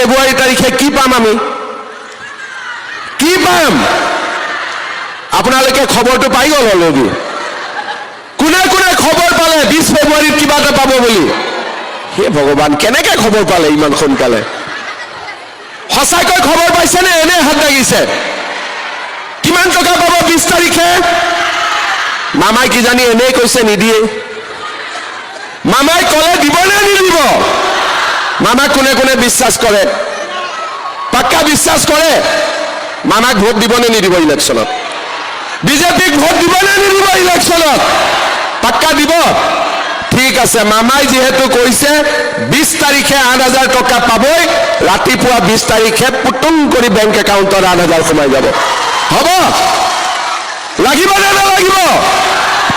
ফেব্ৰুৱাৰী তাৰিখে কি পাম আমি? কি পাম? আপোনালোকে খবৰটো পাই গ'ল অলৰেডি। কোনে কোনে খবৰ পালে 20 ফেব্ৰুৱাৰীত কিবা এটা পাব বুলি? হে ভগৱান, কেনেকে খবৰ পালে ইমান সোনকালে? সঁচাকৈ খবৰ পাইছেনে এনে হাত দাগিছে? কিমান টকা পাব 20 তাৰিখে? মামাই কিজানি এনেই কৈছে নিদিয়ে। মামাই কলে দিবনে নিদিব? মামাক কোনে কোনে বিশ্বাস কৰে? পাক্কা বিশ্বাস কৰে? মামাক ভোট দিবনে নিদিব ইলেকশ্যনত? বিজেপিক ভোট দিবনে নিদিব ইলেকশ্যনত? পাক্কা দিব? ঠিক আছে, মামাই যিহেতু কৈছে 20 তাৰিখে 8,000 টকা পাবই, ৰাতিপুৱা 20 তাৰিখে পুটুং কৰি বেংক একাউণ্টত 8,000 সোমাই যাব। হ'ব? লাগিব নে নালাগিব?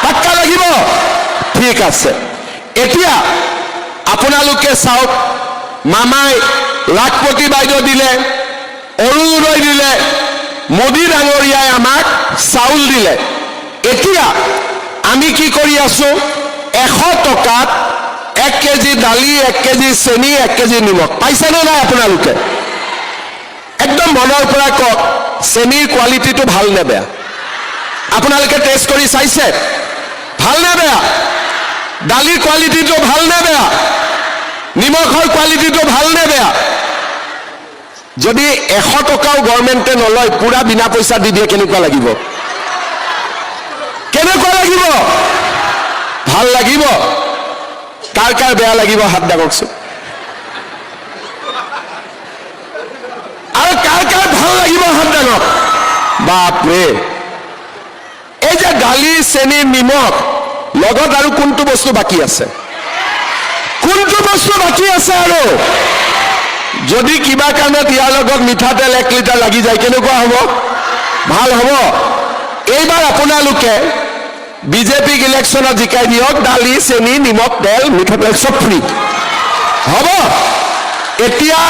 পাক্কা লাগিব? ঠিক আছে। এতিয়া আপোনালোকে চাওক, মামাই লাখপতি বাইদেউ দিলে, অৰুণোদয় দিলে, মোদী ডাঙৰীয়াই আমাক চাউল দিলে। এতিয়া আমি কি কৰি আছো? 100 টকাত 1 কেজি দালি, 1 কেজি চেনি, 1 কেজি নিমখ পাইছেনে নাই আপোনালোকে? একদম মনৰ পৰা কওক, চেনিৰ কোৱালিটিটো ভাল নে বেয়া? আপোনালোকে টেষ্ট কৰি চাইছে? ভাল নে বেয়া? দালিৰ কোৱালিটিটো ভাল নে বেয়া? নিমখৰ কোৱালিটিটো ভাল নে বেয়া? যদি 100 টকাও গভৰ্ণমেণ্টে নলয়, পুৰা বিনা পইচা দি দিয়ে, কেনেকুৱা লাগিব? কেনেকুৱা লাগিব? ভাল লাগিব? কাৰ কাৰ বেয়া লাগিব হাত দাবকচোন। আৰু কাৰ কাৰ ভাল লাগিব হাত দাবক। বাপৰে, এই যে দালি, চেনি, নিমখ লগত আৰু কোনটো বস্তু বাকী আছে? কোনটো বস্তু বাকী আছে? আৰু যদি কিবা কাৰণত ইয়াৰ লগত মিঠাতেল 1 লিটাৰ লাগি যায়, কেনেকুৱা হ'ব? ভাল হ'ব? এইবাৰ আপোনালোকে বিজেপিক ইলেকশ্যনত জিকাই দিয়ক, দালি, চেনি, নিমখ, তেল, মিঠাতেল চব ফ্ৰী হ'ব। এতিয়া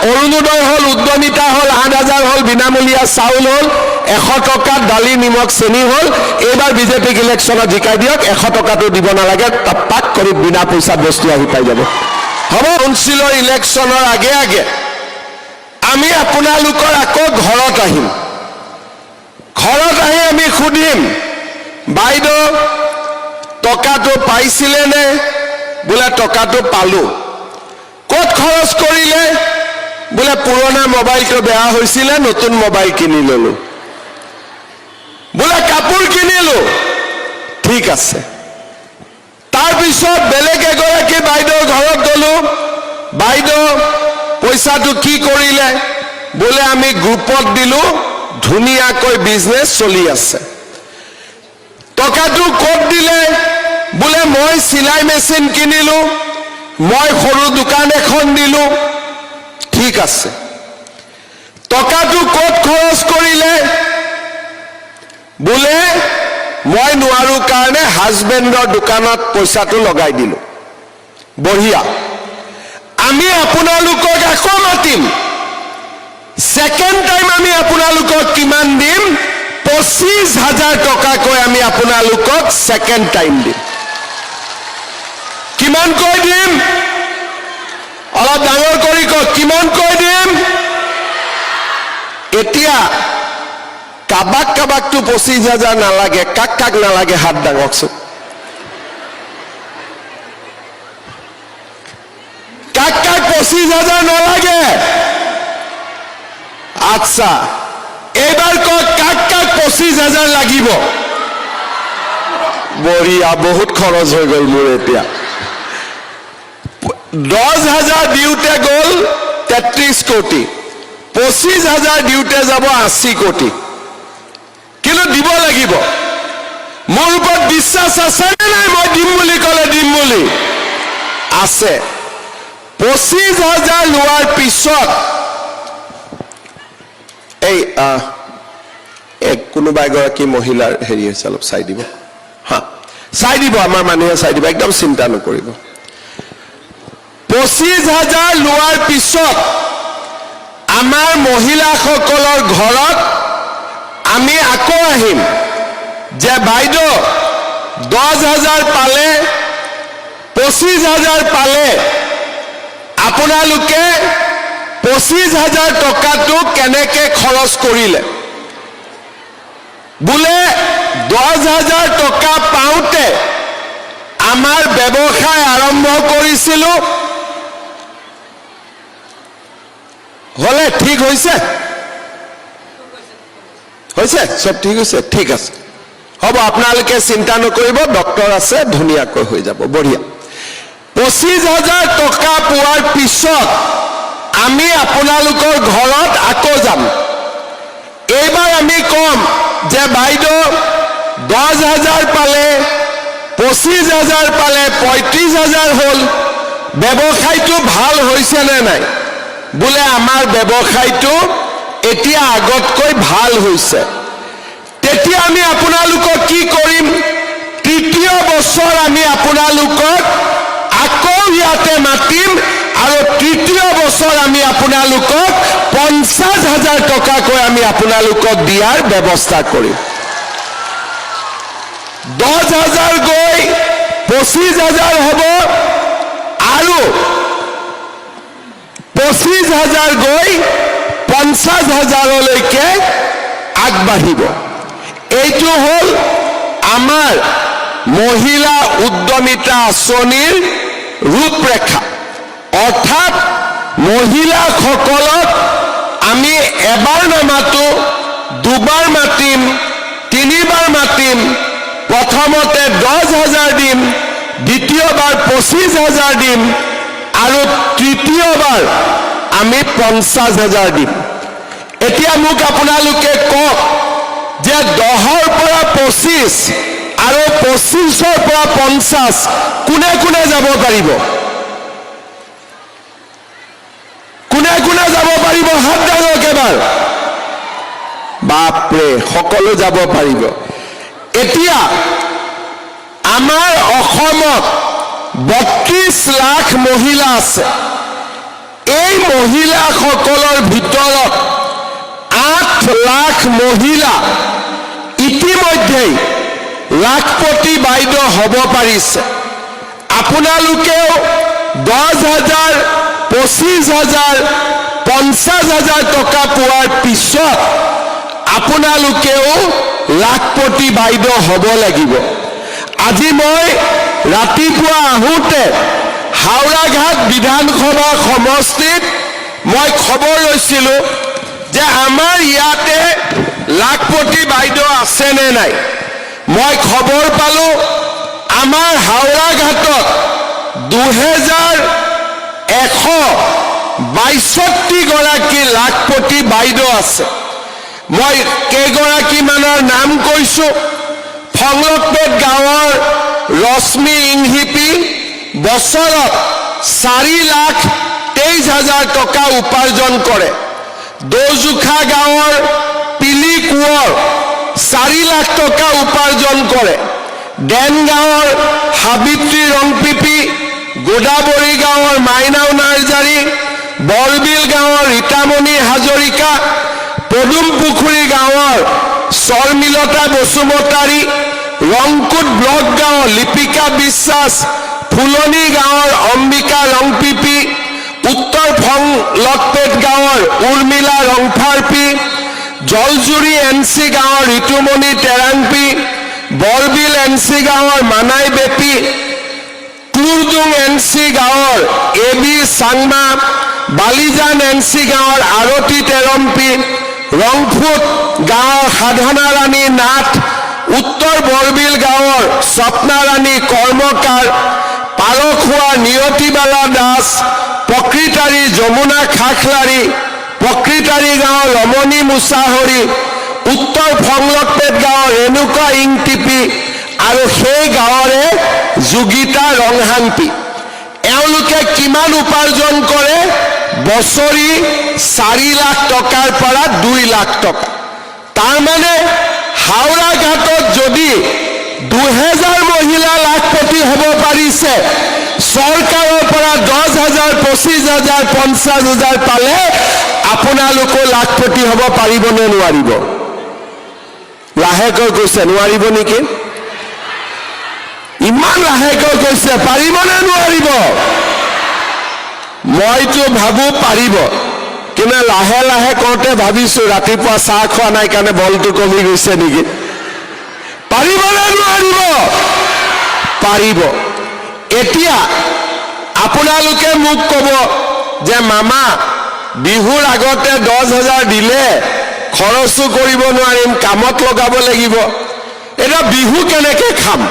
অৰুণোদয় হ'ল, উদ্যমিতা হ'ল, 8,000 হ'ল, বিনামূলীয়া চাউল হ'ল, 100 টকাত দালি, নিমখ, চেনি হ'ল। এইবাৰ বিজেপিক ইলেকশ্যনত জিকাই দিয়ক, 100 টকাটো দিব নালাগে, টপাক কৰি বিনা পইচাত বস্তু আহি পাই যাব। হ'ব? কাউন্সিলৰ ইলেকশ্যনৰ আগে আগে আমি আপোনালোকৰ আকৌ ঘৰত আহিম। ঘৰত আহি আমি সুধিম, বাইদেউ টকাটো পাইছিলে নে? বোলে টকাটো পালো। ক'ত খৰচ কৰিলে? বোলে পুৰণা মোবাইলটো বেয়া হৈছিলে, নতুন মোবাইল কিনি ললো। বোলে কাপোৰ কিনিলো। ঠিক আছে। তাৰপিছত বেলেগ এগৰাকী বাইদেউৰ ঘৰত গলো। বাইদেউ পইচাটো কি কৰিলে? বোলে আমি গ্ৰুপত দিলো, ধুনীয়াকৈ বিজনেছ চলি আছে। টকাটো ক'ত দিলে? বোলে মই চিলাই মেচিন কিনিলো, মই সৰু দোকান এখন দিলো। ঠিক আছে। টকাটো ক'ত খৰচ কৰিলে? বোলে মই নোৱাৰো কাৰণে হাজবেণ্ডৰ দোকানত পইচাটো লগাই দিলো। বঢ়িয়া। আমি আপোনালোকক আকৌ মাতিম। ছেকেণ্ড টাইম আমি আপোনালোকক কিমান দিম? 25,000 টকাকৈ আমি আপোনালোকক ছেকেণ্ড টাইম দিম। কিমানকৈ দিম? অলপ ডাঙৰ কৰি কওক, কিমানকৈ দিম? এতিয়া কাবাক কাবাকটো 25,000 নালাগে, কাক কাক নালাগে হাত দাঙকচোন। কাক কাক 25,000 নালাগে? আচ্ছা, এইবাৰ কওক, কাক কাক 25,000 লাগিব? বঢ়িয়া, বহুত খৰচ হৈ গ'ল মোৰ এতিয়া। 10,000 দিওঁতে গ'ল 33 কোটি, 25,000 দিওঁতে যাব 80 কোটি। কিন্তু দিব লাগিব। মোৰ ওপৰত বিশ্বাস আছে নে নাই? মই দিম বুলি ক'লে দিম বুলি আছে। 25,000 লোৱাৰ পিছত এই কোনোবা এগৰাকী মহিলাৰ হেৰি হৈছে, অলপ চাই দিব। হা, চাই দিব, আমাৰ মানুহে চাই দিব, একদম চিন্তা নকৰিব। 25,000 লোৱাৰ পিছত আমাৰ মহিলাসকলৰ ঘৰত আমি আকৌ আহিম যে বাইদেউ 10,000 পালে, 25,000 পালে, আপোনালোকে 25,000 টকাটো কেনেকে খৰচ কৰিলে বোলে 10,000 টকা পাওঁতে আমাৰ ব্যৱসায় আৰম্ভ কৰিছিলো হলে ঠিক হৈছে সব ঠিক হৈছে ঠিক আছে হ'ব আপোনালোকে চিন্তা নকৰিব ডক্টৰ আছে ধুনীয়াকৈ হৈ যাব বঢ়িয়া 25,000 টকা পোৱাৰ পিছত আমি আপোনালোকৰ ঘৰত আকৌ যাম এইবাৰ আমি কম যে বাইদেউ 10,000 পালে 25,000 পালে 35,000 হল ব্যৱসায়টো ভাল হৈছে নে নাই বোলে আমাৰ ব্যৱসায়টো এতিয়া আগতকৈ ভাল হৈছে তেতিয়া আমি আপোনালোকক কি কৰিম তৃতীয় বছৰ আমি আপোনালোকক আকৌ ইয়াতে মাতিম আৰু তৃতীয় বছৰ আমি আপোনালোকক 50,000 টকাকৈ আমি আপোনালোকক দিয়াৰ ব্যৱস্থা কৰিম 10,000 গৈ 25,000 হ'ব আৰু 25,000 গৈ 50,000লৈকে আগবাঢ়িব এইটো হল আমাৰ মহিলা উদ্যমিতা আঁচনিৰ ৰূপৰেখা অৰ্থাৎ মহিলাসকলক আমি এবাৰ নামাতো দুবাৰ মাতিম তিনিবাৰ মাতিম প্ৰথমতে 10,000 দিম দ্বিতীয়বাৰ 25,000 দিম আৰু তৃতীয়বাৰ আমি 50,000 দিম এতিয়া মোক আপোনালোকে কওক যে 10ৰ পৰা 25 আৰু 25ৰ পৰা 50 কোনে কোনে যাব পাৰিব কোনে কোনে যাব পাৰিব হাত দাঙক এবাৰ বাপৰে সকলো যাব পাৰিব এতিয়া আমাৰ অসমত 32 লাখ মহিলা আছে এই মহিলাসকলৰ ভিতৰত 8 লাখ মহিলা ইতিমধ্যে লাখপতি বাইদেউ হ'ব পাৰিছে আপোনালোকেও 10,000 25,000 50,000 টকা পোৱাৰ পিছত আপোনালোকেও লাখপতি বাইদেউ হ'ব লাগিব আজি মই ৰাতিপুৱা আহোঁতে হাওৰাঘাট বিধানসভা সমষ্টিত মই খবৰ লৈছিলোঁ যে আমাৰ ইয়াতে লাখপতি বাইদেউ আছে নে নাই মই খবৰ পালোঁ আমাৰ হাওৰাঘাটত 2,162 গৰাকী লাখপতি বাইদেউ আছে মই কেইগৰাকী মানৰ নাম কৈছোঁ ফংলকপেট গাঁৱৰ ৰশ্মি ইংহিপি বছৰত 4,23,000 টকা উপাৰ্জন কৰে দৌজোখা গাঁৱৰ পিলি কোঁৱৰ 4 লাখ টকা উপাৰ্জন কৰে ডেন গাঁৱৰ সাবিত্ৰী ৰংপিপি গোদাবৰী গাঁৱৰ মাইনাও নাৰ্জাৰী বৰবিল গাঁৱৰ ৰীতামণি হাজৰিকা পদুমপুখুৰী গাঁৱৰ শৰ্মিলতা বসুমতাৰী ৰংকুট ব্লক গাঁৱৰ লিপিকা বিশ্বাস ফুলনি গাঁৱৰ অম্বিকা ৰংপিপি উত্তৰ ফংলকপেট গাঁৱৰ উৰ্মিলা ৰংফাৰপি জলজুৰি এনচি গাঁৱৰ ঋতুমণি টেৰাংপি বৰবিল এনচি গাঁৱৰ মানাই বেপি কুৰডুং এনচি গাঁৱৰ এবি চাংমা বালিজান এনচি গাঁৱৰ আৰতি টেৰম্পি ৰংফুট গাঁৱৰ সাধনা ৰাণী নাথ উত্তৰ বৰবিল গাঁৱৰ স্বপ্না ৰাণী কৰ্মকাৰ পাৰখোৱা নিয়তিবালা দাস প্ৰকৃতাৰী যমুনা খাখলাৰী প্ৰকৃতাৰী গাঁৱৰ ৰমণী মুছাহৰী উত্তৰ ফংলকপেট গাঁৱৰ ৰেণুকা ইংটিপি আৰু সেই গাঁৱৰে যোগিতা ৰংহাংপি এওঁলোকে কিমান উপাৰ্জন কৰে বছৰি 4 লাখ টকাৰ পৰা 2 লাখ টকা তাৰমানে হাওৰাঘাটত যদি 2,000 মহিলা লাখপতি হ'ব পাৰিছে চৰকাৰৰ পৰা 10,000 25,000 50,000 পালে আপোনালোকো লাখপতি হ'ব পাৰিব নে নোৱাৰিব লাহেকৈ কৈছে নোৱাৰিব নেকি ইমান লাহেকৈ কৈছে পাৰিব নে নোৱাৰিব মইতো ভাবো পাৰিব মানে লাহে লাহে কওঁতে ভাবিছো ৰাতিপুৱা চাহ খোৱা নাই কাৰণে বলটো কমি গৈছে নেকি। পাৰিবনে নোৱাৰিব? পাৰিব। এতিয়া আপোনালোকে মোক ক'ব যে মামা বিহুৰ আগতে 10,000 দিলে খৰচো কৰিব নোৱাৰিম, কামত লগাব লাগিব। এতিয়া বিহু কেনেকে খাম?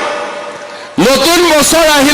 নতুন বছৰ আহিলে